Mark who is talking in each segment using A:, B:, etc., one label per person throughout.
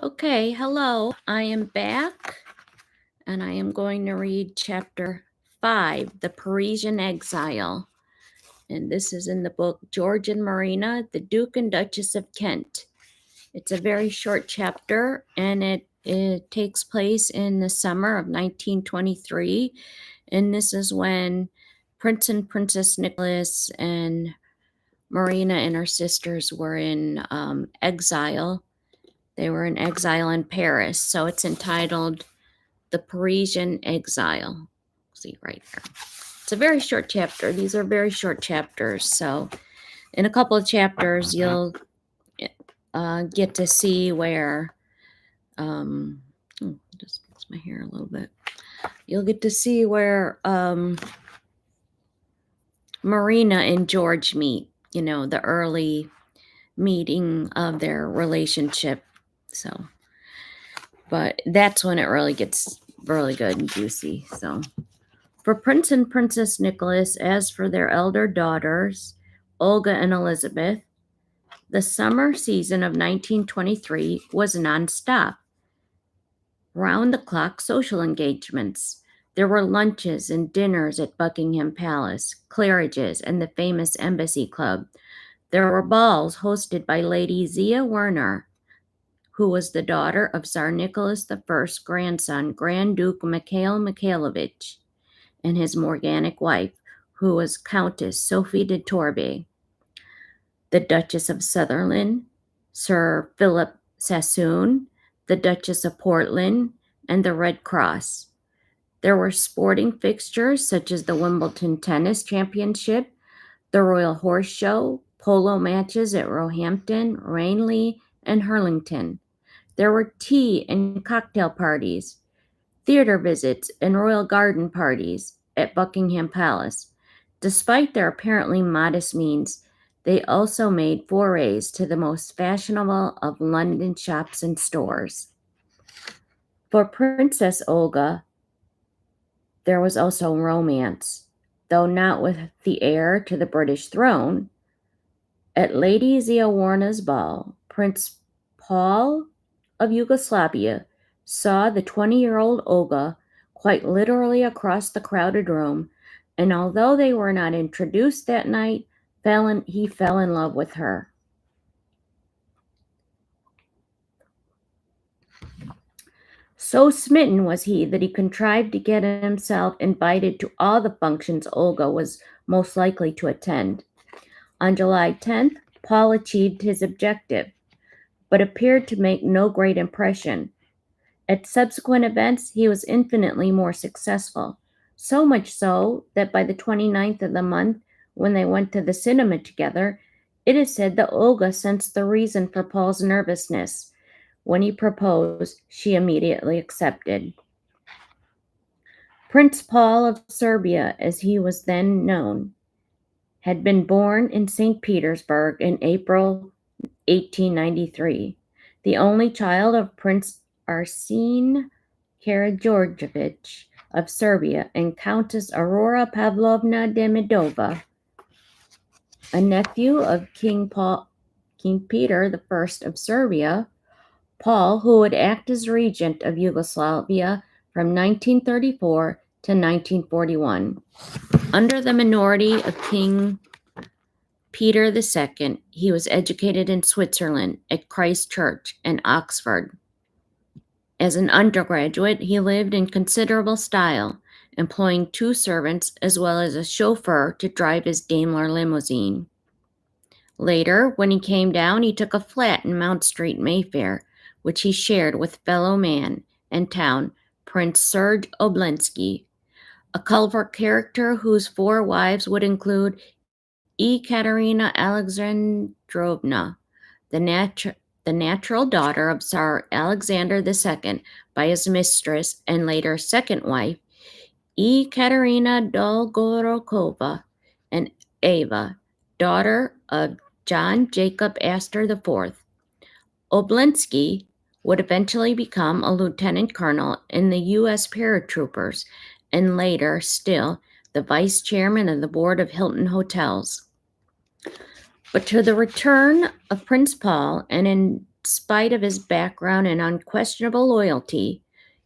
A: Okay, hello. I am back and I am going to read chapter 5, The Parisian Exile. And this is in the book George and Marina, the Duke and Duchess of Kent. It's a very short chapter and it takes place in the summer of 1923. And this is when Prince and Princess Nicholas and Marina and her sisters were in exile. They were in exile in Paris. So it's entitled The Parisian Exile. See right here. It's a very short chapter. These are very short chapters. So in a couple of chapters, you'll get to see where, just fix my hair a little bit. You'll get to see where Marina and George meet, the early meeting of their relationship. So, but that's when it really gets really good and juicy. So, for Prince and Princess Nicholas, as for their elder daughters, Olga and Elizabeth, the summer season of 1923 was nonstop. Round-the-clock social engagements. There were lunches and dinners at Buckingham Palace, Claridge's, and the famous Embassy Club. There were balls hosted by Lady Zia Werner, who was the daughter of Tsar Nicholas I's grandson, Grand Duke Mikhail Mikhailovich, and his Morganic wife, who was Countess Sophie de Torbay, the Duchess of Sutherland, Sir Philip Sassoon, the Duchess of Portland, and the Red Cross. There were sporting fixtures such as the Wimbledon Tennis Championship, the Royal Horse Show, polo matches at Roehampton, Ranelagh, and Hurlington. There were tea and cocktail parties, theater visits, and royal garden parties at Buckingham Palace. Despite their apparently modest means, they also made forays to the most fashionable of London shops and stores. For Princess Olga, there was also romance, though not with the heir to the British throne. At Lady Zia Werner's ball, Prince Paul of Yugoslavia saw the 20-year-old Olga quite literally across the crowded room, and although they were not introduced that night, he fell in love with her. So smitten was he that he contrived to get himself invited to all the functions Olga was most likely to attend. On July 10th, Paul achieved his objective, but appeared to make no great impression. At subsequent events, he was infinitely more successful, so much so that by the 29th of the month, when they went to the cinema together, it is said that Olga sensed the reason for Paul's nervousness. When he proposed, she immediately accepted. Prince Paul of Serbia, as he was then known, had been born in St. Petersburg in April 1893, the only child of Prince Arsene Karageorgevich of Serbia and Countess Aurora Pavlovna Demidova, a nephew of King Peter I of Serbia. Paul, who would act as regent of Yugoslavia from 1934 to 1941. Under the minority of King Peter II, he was educated in Switzerland at Christ Church and Oxford. As an undergraduate, he lived in considerable style, employing 2 servants as well as a chauffeur to drive his Daimler limousine. Later, when he came down, he took a flat in Mount Street, Mayfair, which he shared with fellow man and town Prince Serge Oblensky, a clever character whose 4 wives would include Ekaterina Alexandrovna, the natural daughter of Tsar Alexander II by his mistress and later second wife, Ekaterina Dolgorukova, and Eva, daughter of John Jacob Astor IV. Oblensky would eventually become a lieutenant colonel in the U.S. paratroopers and later, still, the vice chairman of the board of Hilton Hotels. But to the return of Prince Paul, and in spite of his background and unquestionable loyalty,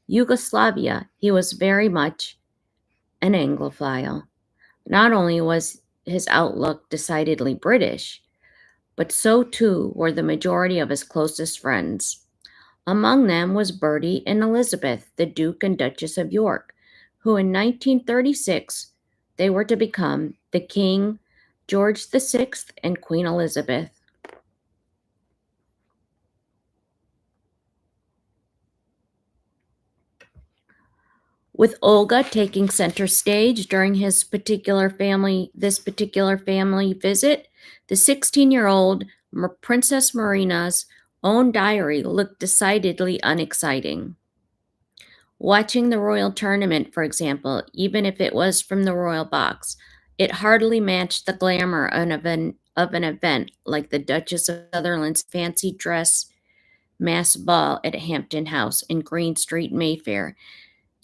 A: Yugoslavia, he was very much an Anglophile. Not only was his outlook decidedly British, but so too were the majority of his closest friends. Among them was Bertie and Elizabeth, the Duke and Duchess of York, who in 1936 they were to become the King George VI and Queen Elizabeth. With Olga taking center stage during this particular family visit, the 16-year-old Princess Marina's own diary looked decidedly unexciting. Watching the royal tournament, for example, even if it was from the royal box, it hardly matched the glamour of an event like the Duchess of Sutherland's fancy dress mass ball at Hampton House in Green Street, Mayfair,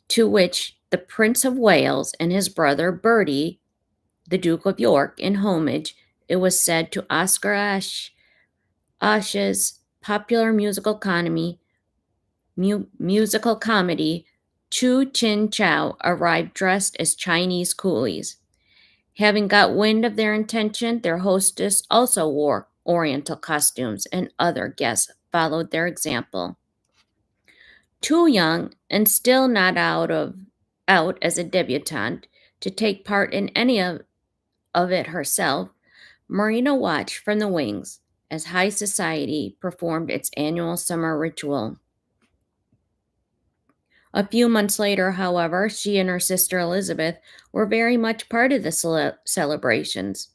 A: to which the Prince of Wales and his brother Bertie, the Duke of York, in homage, it was said, to Oscar Ashe's popular musical comedy, Chu Chin Chow, arrived dressed as Chinese coolies. Having got wind of their intention, their hostess also wore Oriental costumes, and other guests followed their example. Too young and still not out as a debutante to take part in any of it herself, Marina watched from the wings as high society performed its annual summer ritual. A few months later, however, she and her sister Elizabeth were very much part of the celebrations.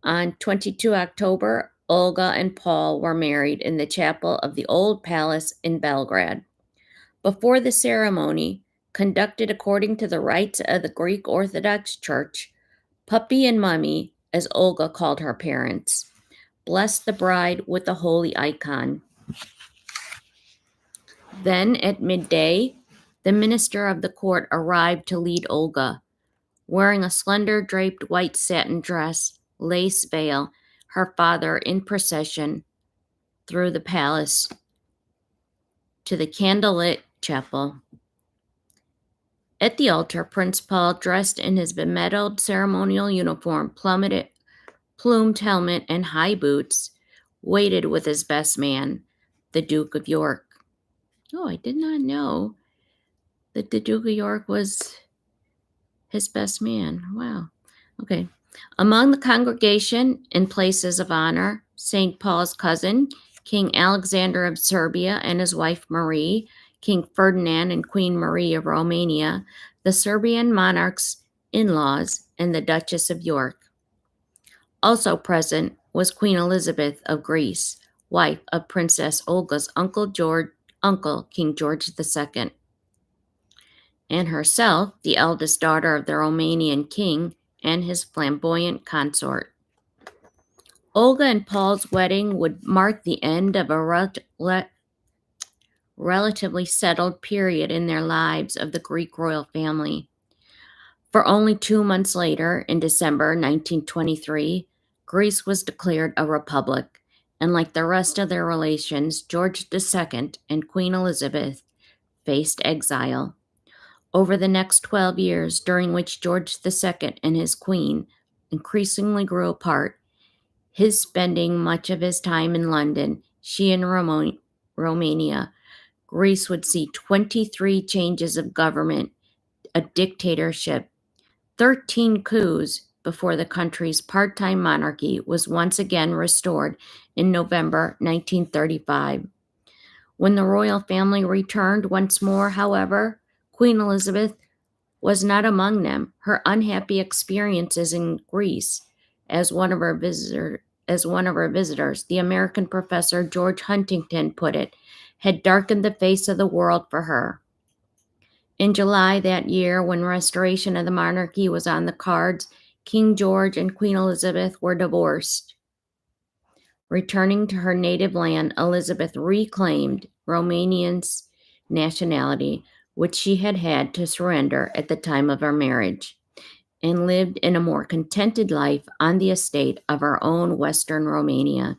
A: On 22 October, Olga and Paul were married in the chapel of the Old Palace in Belgrade. Before the ceremony, conducted according to the rites of the Greek Orthodox Church, Puppy and Mummy, as Olga called her parents, blessed the bride with the holy icon. Then, at midday, the minister of the court arrived to lead Olga, wearing a slender draped white satin dress, lace veil, her father in procession through the palace to the candlelit chapel. At the altar, Prince Paul, dressed in his bemedaled ceremonial uniform, plumed helmet, and high boots, waited with his best man, the Duke of York. Oh, I did not know that the Duke of York was his best man. Wow. Okay. Among the congregation in places of honor, St. Paul's cousin, King Alexander of Serbia and his wife Marie, King Ferdinand and Queen Marie of Romania, the Serbian monarch's in-laws, and the Duchess of York. Also present was Queen Elizabeth of Greece, wife of Princess Olga's uncle, King George II, and herself the eldest daughter of the Romanian king and his flamboyant consort. Olga and Paul's wedding would mark the end of a relatively settled period in their lives of the Greek royal family. For only 2 months later, in December 1923, Greece was declared a republic, and like the rest of their relations, George II and Queen Elizabeth faced exile. Over the next 12 years, during which George II and his queen increasingly grew apart, his spending much of his time in London, she in Romania, Greece would see 23 changes of government, a dictatorship, 13 coups before the country's part-time monarchy was once again restored in November 1935. When the royal family returned once more, however, Queen Elizabeth was not among them. Her unhappy experiences in Greece, as one of her visitors, the American professor George Huntington put it, had darkened the face of the world for her. In July that year, when restoration of the monarchy was on the cards, King George and Queen Elizabeth were divorced. Returning to her native land, Elizabeth reclaimed Romanian's nationality, which she had had to surrender at the time of her marriage, and lived in a more contented life on the estate of her own Western Romania.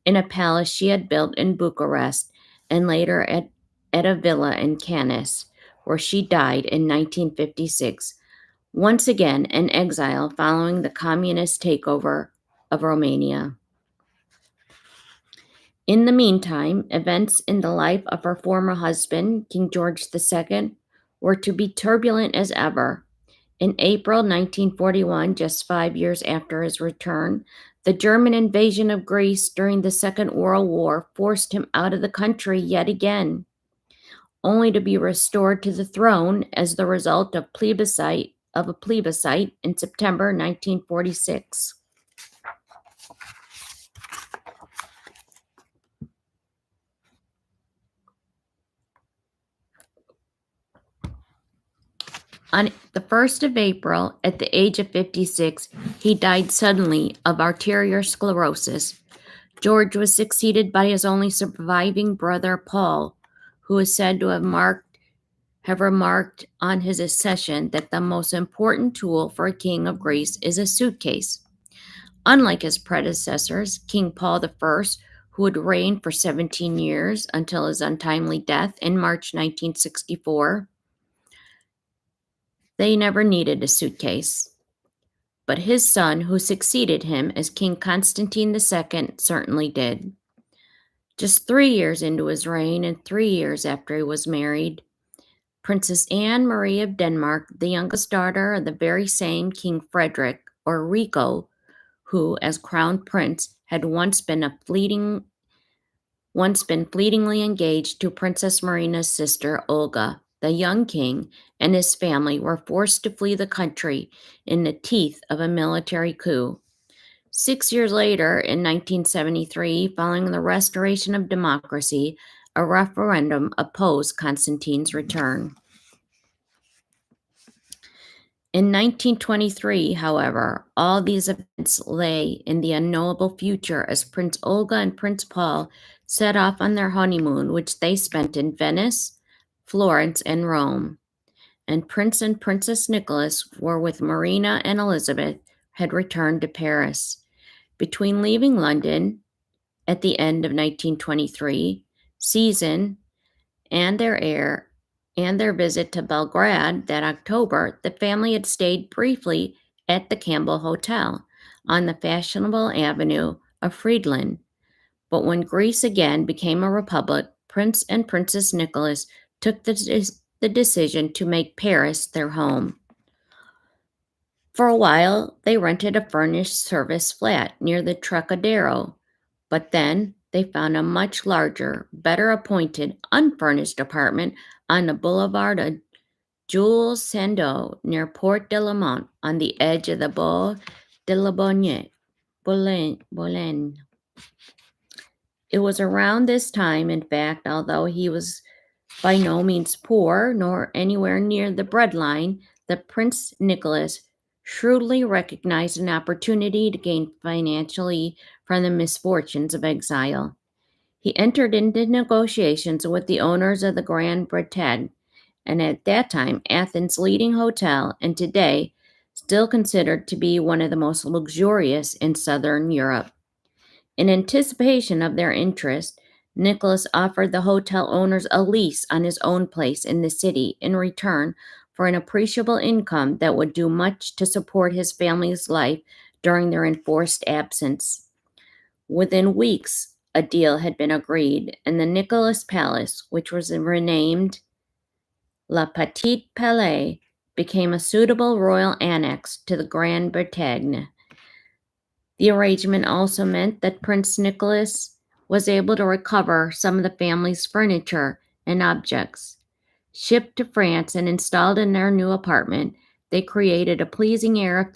A: in a palace she had built in Bucharest and later at a villa in Canis, where she died in 1956, once again in exile following the communist takeover of Romania. In the meantime, events in the life of her former husband, King George II, were to be turbulent as ever. In April 1941, just 5 years after his return, the German invasion of Greece during the Second World War forced him out of the country yet again, only to be restored to the throne as the result of a plebiscite in September 1946. On the 1st of April, at the age of 56, he died suddenly of arterial sclerosis. George was succeeded by his only surviving brother, Paul, who is said to have remarked on his accession that the most important tool for a king of Greece is a suitcase. Unlike his predecessors, King Paul I, who would reign for 17 years until his untimely death in March 1964, they never needed a suitcase. But his son, who succeeded him as King Constantine II, certainly did. Just 3 years into his reign and 3 years after he was married, Princess Anne Marie of Denmark, the youngest daughter of the very same King Frederick, or Rico, who, as crown prince, had once been fleetingly engaged to Princess Marina's sister Olga. The young king and his family were forced to flee the country in the teeth of a military coup. 6 years later, in 1973, following the restoration of democracy, a referendum opposed Constantine's return. In 1923, however, all these events lay in the unknowable future as Prince Olga and Prince Paul set off on their honeymoon, which they spent in Venice, Florence, and Rome. And Prince and Princess Nicholas were with Marina and Elizabeth, had returned to Paris. Between leaving London at the end of 1923 season and their visit to Belgrade that October, the family had stayed briefly at the Campbell Hotel on the fashionable avenue of Friedland. But when Greece again became a republic, Prince and Princess Nicholas took the decision to make Paris their home. For a while, they rented a furnished service flat near the Trocadero, but then they found a much larger, better appointed, unfurnished apartment on the boulevard of Jules Sandeau near Porte de la Mont on the edge of the Bois de la Boulogne. It was around this time, in fact, although he was by no means poor nor anywhere near the breadline, that Prince Nicholas shrewdly recognized an opportunity to gain financially from the misfortunes of exile. He entered into negotiations with the owners of the Grand Bretagne, and at that time Athens' leading hotel, and today still considered to be one of the most luxurious in southern Europe. In anticipation of their interest, Nicholas offered the hotel owners a lease on his own place in the city in return for an appreciable income that would do much to support his family's life during their enforced absence. Within weeks, a deal had been agreed, and the Nicholas Palace, which was renamed La Petite Palais, became a suitable royal annex to the Grand Bretagne. The arrangement also meant that Prince Nicholas was able to recover some of the family's furniture and objects. Shipped to France and installed in their new apartment, they created a pleasing air of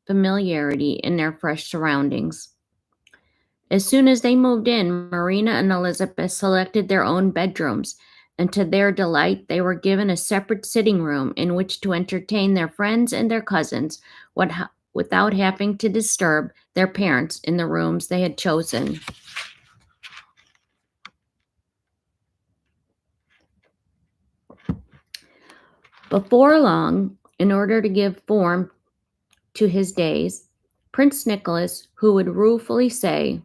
A: familiarity in their fresh surroundings. As soon as they moved in, Marina and Elizabeth selected their own bedrooms, and to their delight, they were given a separate sitting room in which to entertain their friends and their cousins without having to disturb their parents in the rooms they had chosen. Before long, in order to give form to his days, Prince Nicholas, who would ruefully say,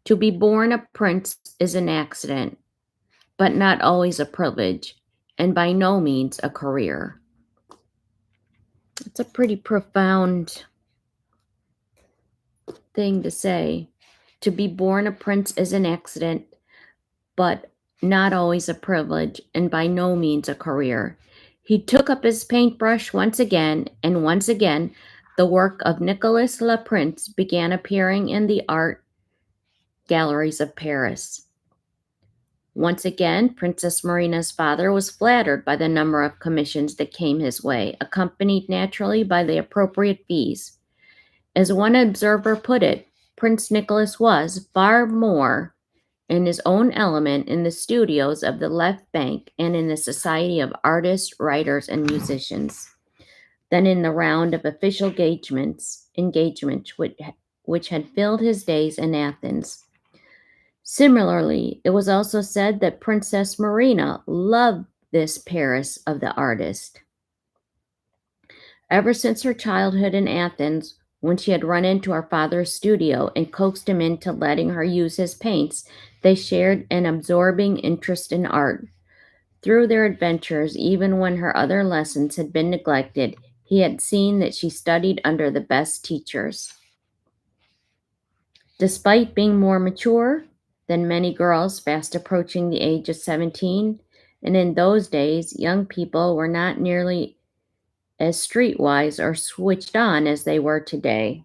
A: To be born a prince is an accident, but not always a privilege, and by no means a career. It's a pretty profound thing to say. To be born a prince is an accident, but not always a privilege, and by no means a career. He took up his paintbrush once again, and once again, the work of Nicolas Le Prince began appearing in the art galleries of Paris. Once again, Princess Marina's father was flattered by the number of commissions that came his way, accompanied naturally by the appropriate fees. As one observer put it, Prince Nicholas was far more in his own element in the studios of the left bank and in the society of artists, writers, and musicians than in the round of official engagements which had filled his days in Athens. Similarly, it was also said that Princess Marina loved this Paris of the artist. Ever since her childhood in Athens, when she had run into her father's studio and coaxed him into letting her use his paints, they shared an absorbing interest in art. Through their adventures, even when her other lessons had been neglected, he had seen that she studied under the best teachers. Despite being more mature than many girls fast approaching the age of 17, and in those days, young people were not nearly as streetwise or switched on as they were today.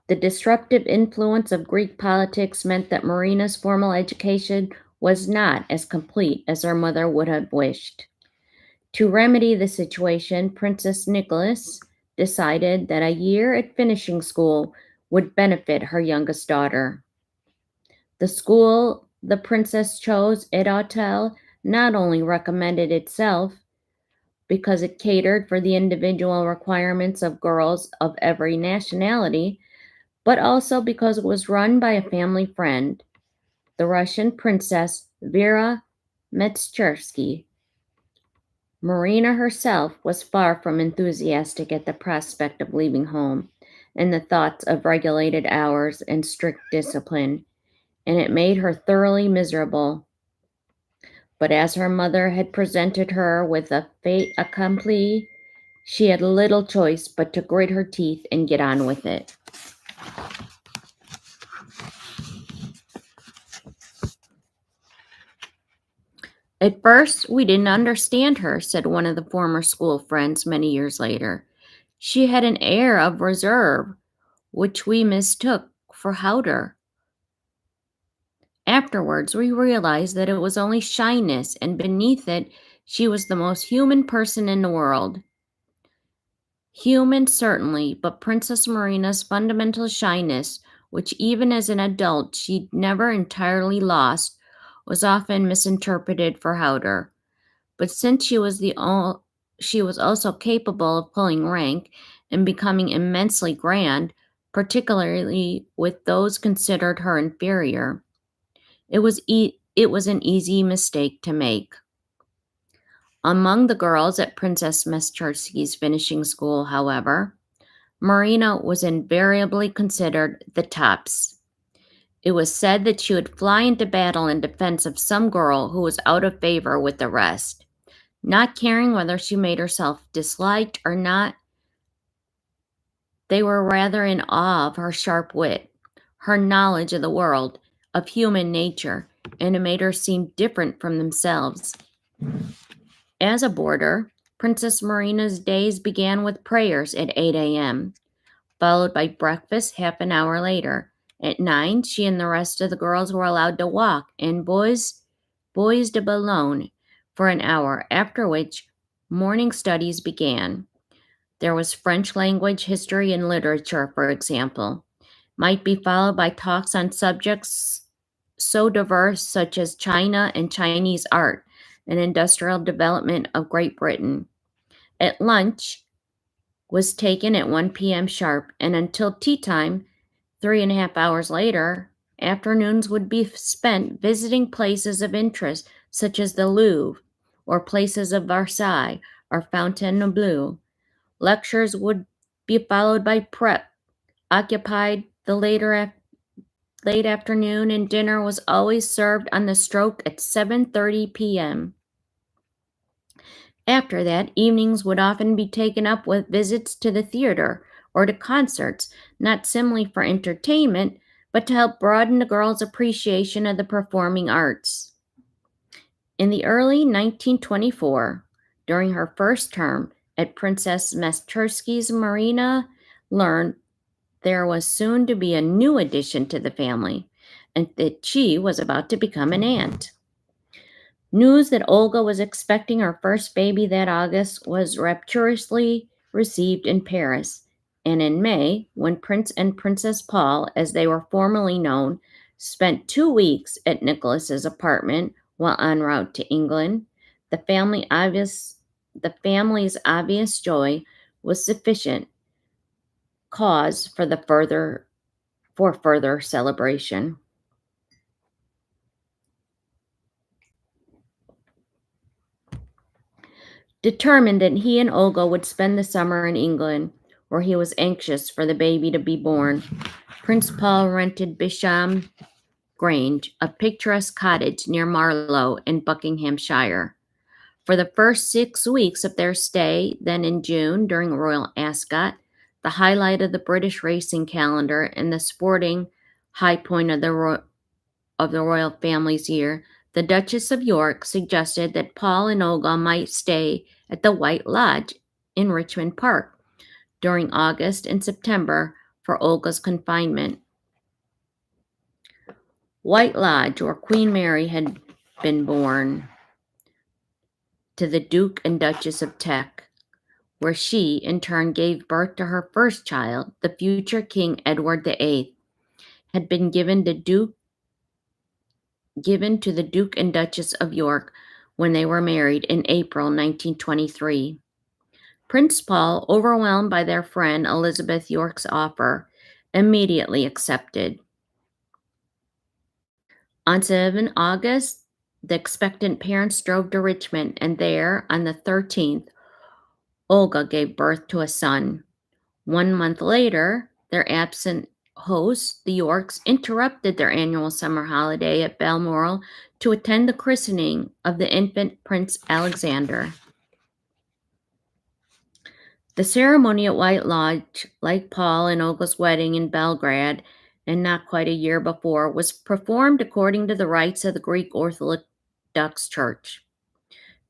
A: The disruptive influence of Greek politics meant that Marina's formal education was not as complete as her mother would have wished. To remedy the situation, Princess Nicholas decided that a year at finishing school would benefit her youngest daughter. The school the princess chose, Exile, not only recommended itself because it catered for the individual requirements of girls of every nationality, but also because it was run by a family friend, the Russian princess Vera Metscherski. Marina herself was far from enthusiastic at the prospect of leaving home and the thoughts of regulated hours and strict discipline, and it made her thoroughly miserable. But as her mother had presented her with a fait accompli, she had little choice but to grit her teeth and get on with it. At first, we didn't understand her, said one of the former school friends many years later. She had an air of reserve, which we mistook for hauteur. Afterwards, we realized that it was only shyness, and beneath it, she was the most human person in the world. Human, certainly, but Princess Marina's fundamental shyness, which even as an adult she'd never entirely lost, was often misinterpreted for hauteur. But since she was also capable of pulling rank and becoming immensely grand, particularly with those considered her inferior, it was an easy mistake to make. Among the girls at Princess Metscherski's finishing school, however, Marina was invariably considered the tops. It was said that she would fly into battle in defense of some girl who was out of favor with the rest. Not caring whether she made herself disliked or not, they were rather in awe of her sharp wit, her knowledge of the world, of human nature, and it made her seem different from themselves. As a boarder, Princess Marina's days began with prayers at 8 a.m., followed by breakfast half an hour later. At 9, she and the rest of the girls were allowed to walk in bois de Boulogne for an hour, after which morning studies began. There was French language, history, and literature, for example, might be followed by talks on subjects so diverse such as China and Chinese art and industrial development of Great Britain. At lunch was taken at 1 p.m. sharp, and until tea time, 3.5 hours later, afternoons would be spent visiting places of interest such as the Louvre or places of Versailles or Fontainebleau. Lectures would be followed by prep, occupied the late afternoon, and dinner was always served on the stroke at 7:30 p.m. After that, evenings would often be taken up with visits to the theater or to concerts, not simply for entertainment, but to help broaden the girls' appreciation of the performing arts. In the early 1924, during her first term at Princess Marina, learned there was soon to be a new addition to the family, and that she was about to become an aunt. News that Olga was expecting her first baby that August was rapturously received in Paris, and in May, when Prince and Princess Paul, as they were formerly known, spent 2 weeks at Nicholas's apartment while en route to England, the family's obvious joy was sufficient cause for further celebration. Determined that he and Olga would spend the summer in England, where he was anxious for the baby to be born, Prince Paul rented Bisham Grange, a picturesque cottage near Marlow in Buckinghamshire. For the first 6 weeks of their stay, then in June during Royal Ascot, the highlight of the British racing calendar and the sporting high point of the royal family's year, the Duchess of York suggested that Paul and Olga might stay at the White Lodge in Richmond Park during August and September for Olga's confinement. White Lodge, where Queen Mary had been born to the Duke and Duchess of Teck, where she, in turn, gave birth to her first child, the future King Edward VIII, had been given to the Duke and Duchess of York when they were married in April 1923. Prince Paul, overwhelmed by their friend Elizabeth York's offer, immediately accepted. On 7 August, the expectant parents drove to Richmond, and there, on the 13th, Olga gave birth to a son. 1 month later, their absent hosts, the Yorks, interrupted their annual summer holiday at Balmoral to attend the christening of the infant Prince Alexander. The ceremony at White Lodge, like Paul and Olga's wedding in Belgrade, and not quite a year before, was performed according to the rites of the Greek Orthodox Church.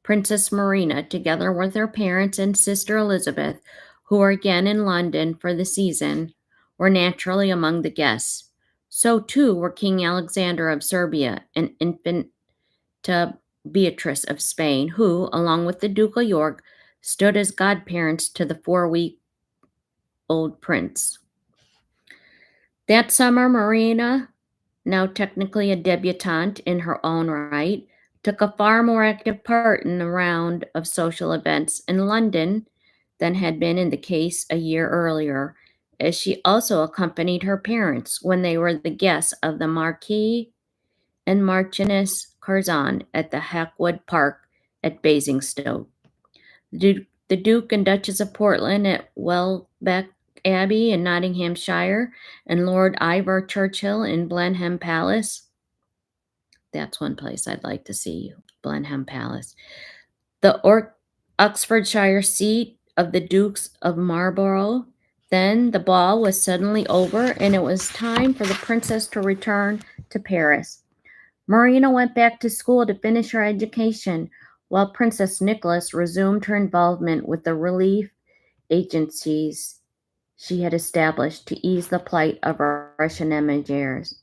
A: Princess Marina, together with her parents and sister Elizabeth, who were again in London for the season, were naturally among the guests. So too were King Alexander of Serbia and Infanta Beatrice of Spain, who, along with the Duke of York, stood as godparents to the 4-week-old prince. That summer, Marina, now technically a debutante in her own right, took a far more active part in the round of social events in London than had been in the case a year earlier, as she also accompanied her parents when they were the guests of the Marquis and Marchioness Curzon at the Hackwood Park at Basingstoke, the Duke and Duchess of Portland at Welbeck Abbey in Nottinghamshire, and Lord Ivar Churchill in Blenheim Palace. That's one place I'd like to see, Blenheim Palace. The Oxfordshire seat of the Dukes of Marlborough. Then the ball was suddenly over, and it was time for the princess to return to Paris. Marina went back to school to finish her education, while Princess Nicholas resumed her involvement with the relief agencies she had established to ease the plight of Russian emigres.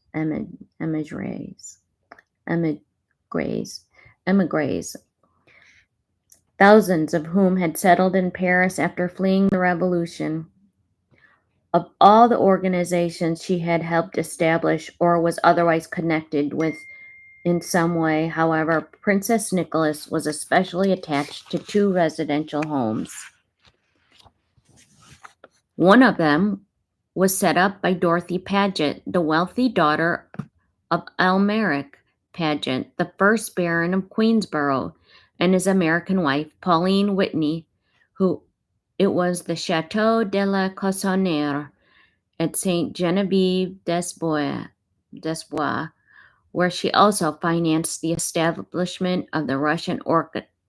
A: Thousands of whom had settled in Paris after fleeing the revolution. Of all the organizations she had helped establish or was otherwise connected with in some way, however, Princess Nicholas was especially attached to 2 residential homes. One of them was set up by Dorothy Paget, the wealthy daughter of Almeric Paget, the first Baron of Queensborough, and his American wife, Pauline Whitney, who It was the Château de la Cossonnerie at Saint Genevieve des Bois, where she also financed the establishment of the Russian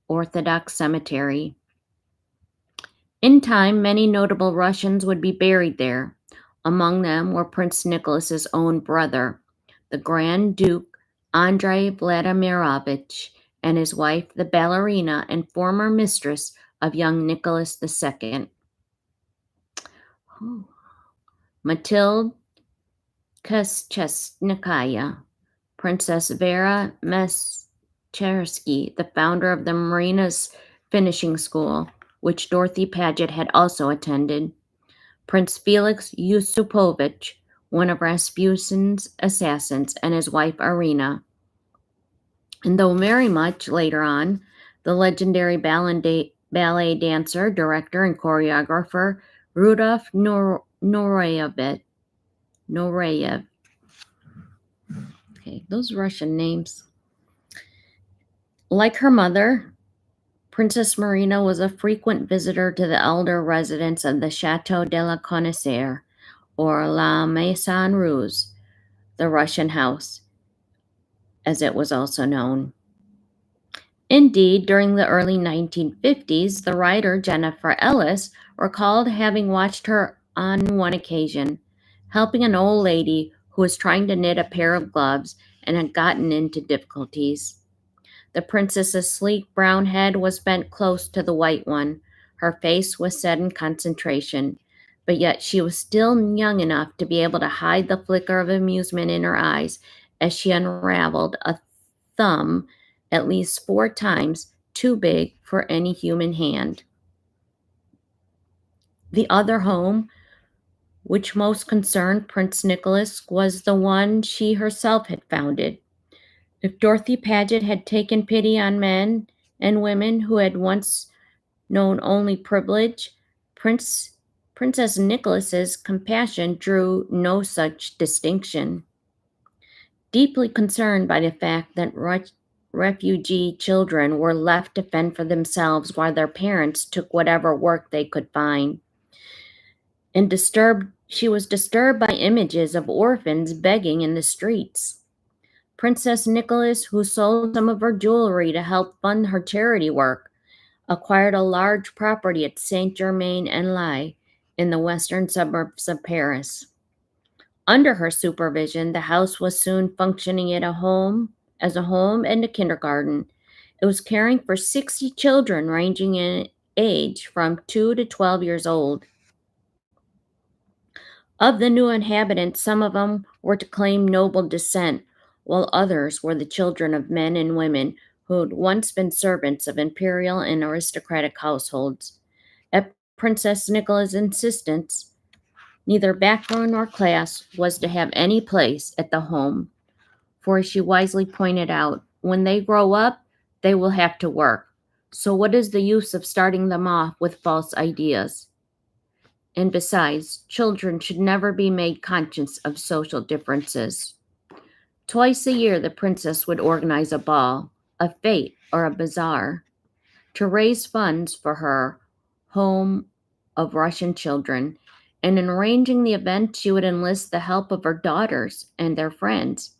A: Orthodox Cemetery. In time, many notable Russians would be buried there. Among them were Prince Nicholas's own brother, the Grand Duke Andrei Vladimirovich, and his wife, the ballerina and former mistress of young Nicholas II. Oh. Matilde Koschevskaya, Princess Vera Meschersky, the founder of the Marina's finishing school, which Dorothy Paget had also attended, Prince Felix Yusupovich, one of Rasputin's assassins, and his wife Irina. And though very much later on, the legendary ballet dancer, director, and choreographer Rudolf Nureyev. Okay, those Russian names. Like her mother, Princess Marina was a frequent visitor to the elder residents of the Château de la Connoisseur, or La Maison Rouge, the Russian house, as it was also known. Indeed, during the early 1950s, the writer Jennifer Ellis recalled having watched her on one occasion, helping an old lady who was trying to knit a pair of gloves and had gotten into difficulties. The princess's sleek brown head was bent close to the white one. Her face was set in concentration, but yet she was still young enough to be able to hide the flicker of amusement in her eyes as she unraveled a thumb at least 4 times too big for any human hand. The other home, which most concerned Prince Nicholas, was the one she herself had founded. If Dorothy Paget had taken pity on men and women who had once known only privilege, Princess Nicholas's compassion drew no such distinction. Deeply concerned by the fact that refugee children were left to fend for themselves while their parents took whatever work they could find, and she was disturbed by images of orphans begging in the streets. Princess Nicholas, who sold some of her jewelry to help fund her charity work, acquired a large property at Saint-Germain-en-Laye in the western suburbs of Paris. Under her supervision, the house was soon functioning as a home and a kindergarten. It was caring for 60 children ranging in age from 2 to 12 years old. Of the new inhabitants, some of them were to claim noble descent, while others were the children of men and women who had once been servants of imperial and aristocratic households. At Princess Nicola's insistence, neither background nor class was to have any place at the home, for as she wisely pointed out, when they grow up, they will have to work. So what is the use of starting them off with false ideas? And besides, children should never be made conscious of social differences. Twice a year, the princess would organize a ball, a fete, or a bazaar to raise funds for her home of Russian children. And in arranging the event, she would enlist the help of her daughters and their friends.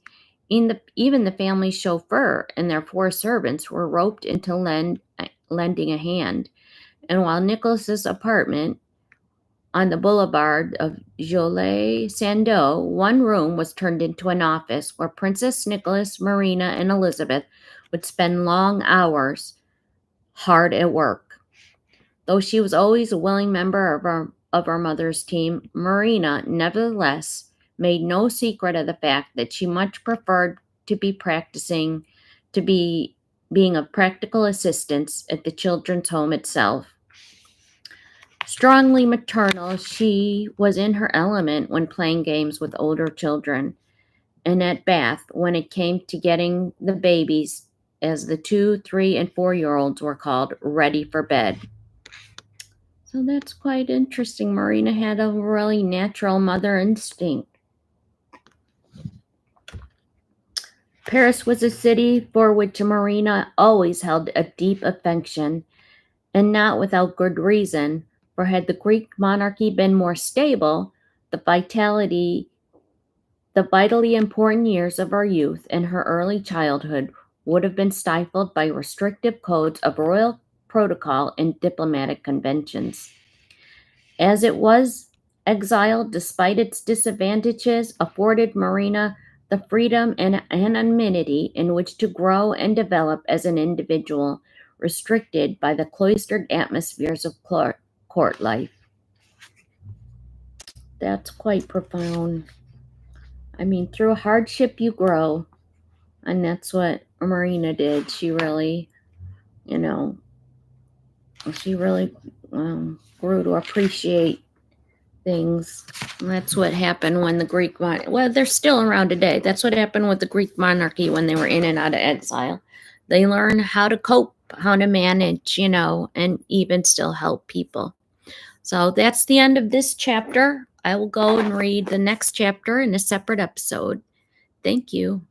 A: Even the family chauffeur and their 4 servants were roped into lending a hand. And while Nicholas's apartment on the boulevard of Jolie-Sandeau, one room was turned into an office where Princess Nicholas, Marina, and Elizabeth would spend long hours hard at work. Though she was always a willing member of her mother's team, Marina nevertheless made no secret of the fact that she much preferred to be being of practical assistance at the children's home itself. Strongly maternal, she was in her element when playing games with older children, and at Bath when it came to getting the babies, as the 2, 3, and 4-year-olds were called, ready for bed. So that's quite interesting. Marina had a really natural mother instinct. Paris was a city for which Marina always held a deep affection, and not without good reason, For had the Greek monarchy been more stable, the vitally important years of her youth and her early childhood would have been stifled by restrictive codes of royal protocol and diplomatic conventions. As it was, Exile, despite its disadvantages, afforded Marina the freedom and anonymity in which to grow and develop as an individual, restricted by the cloistered atmospheres of court life. That's quite profound. I mean, through hardship you grow, and that's what Marina did. She really, you know, she really grew to appreciate things. And that's what happened when the Greek well, they're still around today. That's what happened with the Greek monarchy when they were in and out of exile. They learn how to cope, how to manage, and even still help people. So that's the end of this chapter. I will go and read the next chapter in a separate episode. Thank you.